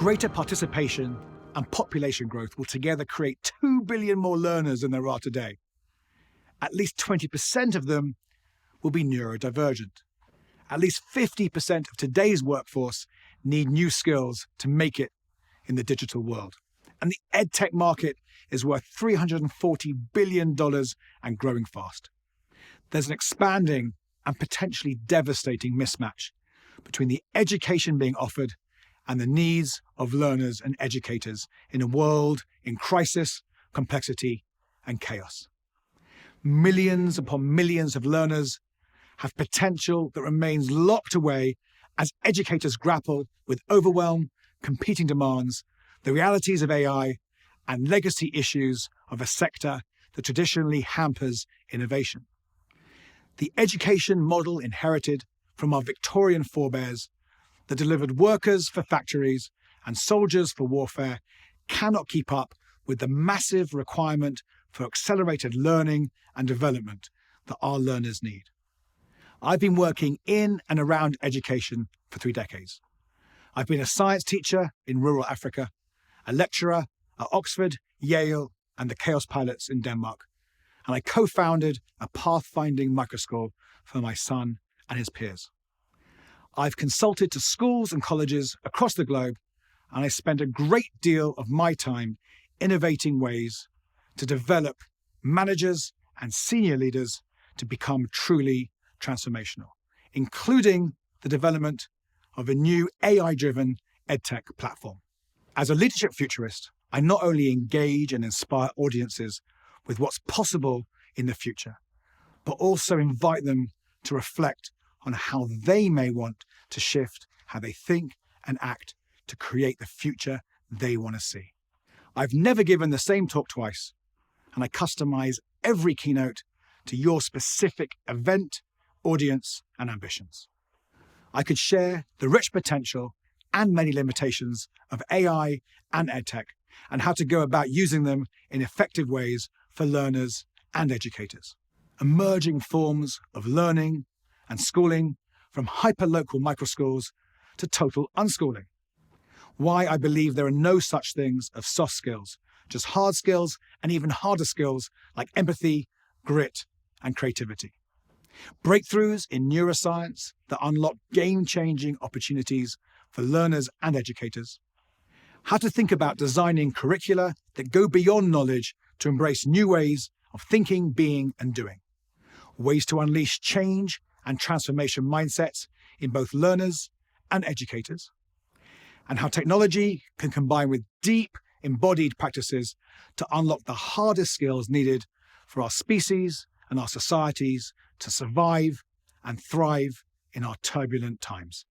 Greater participation and population growth will together create 2 billion more learners than there are today. At least 20% of them will be neurodivergent. At least 50% of today's workforce need new skills to make it in the digital world. And the EdTech market is worth $340 billion and growing fast. There's an expanding and potentially devastating mismatch between the education being offered and the needs of learners and educators in a world in crisis, complexity, and chaos. Millions upon millions of learners have potential that remains locked away as educators grapple with overwhelm, competing demands, the realities of AI, and legacy issues of a sector that traditionally hampers innovation. The education model inherited from our Victorian forebears that delivered workers for factories and soldiers for warfare cannot keep up with the massive requirement for accelerated learning and development that our learners need. I've been working in and around education for 3 decades. I've been a science teacher in rural Africa, a lecturer at Oxford, Yale, and the Chaos Pilots in Denmark, and I co-founded a pathfinding microschool for my son and his peers. I've consulted to schools and colleges across the globe, and I spend a great deal of my time innovating ways to develop managers and senior leaders to become truly transformational, including the development of a new AI-driven EdTech platform. As a leadership futurist, I not only engage and inspire audiences with what's possible in the future, but also invite them to reflect on how they may want to shift how they think and act to create the future they want to see. I've never given the same talk twice, and I customize every keynote to your specific event, audience, and ambitions. I could share the rich potential and many limitations of AI and EdTech and how to go about using them in effective ways for learners and educators. Emerging forms of learning and schooling, from hyper-local microschools to total unschooling. Why I believe there are no such things as soft skills, just hard skills and even harder skills like empathy, grit, and creativity. Breakthroughs in neuroscience that unlock game-changing opportunities for learners and educators. How to think about designing curricula that go beyond knowledge to embrace new ways of thinking, being, and doing. Ways to unleash change and transformation mindsets in both learners and educators. And how technology can combine with deep, embodied practices to unlock the hardest skills needed for our species and our societies to survive and thrive in our turbulent times.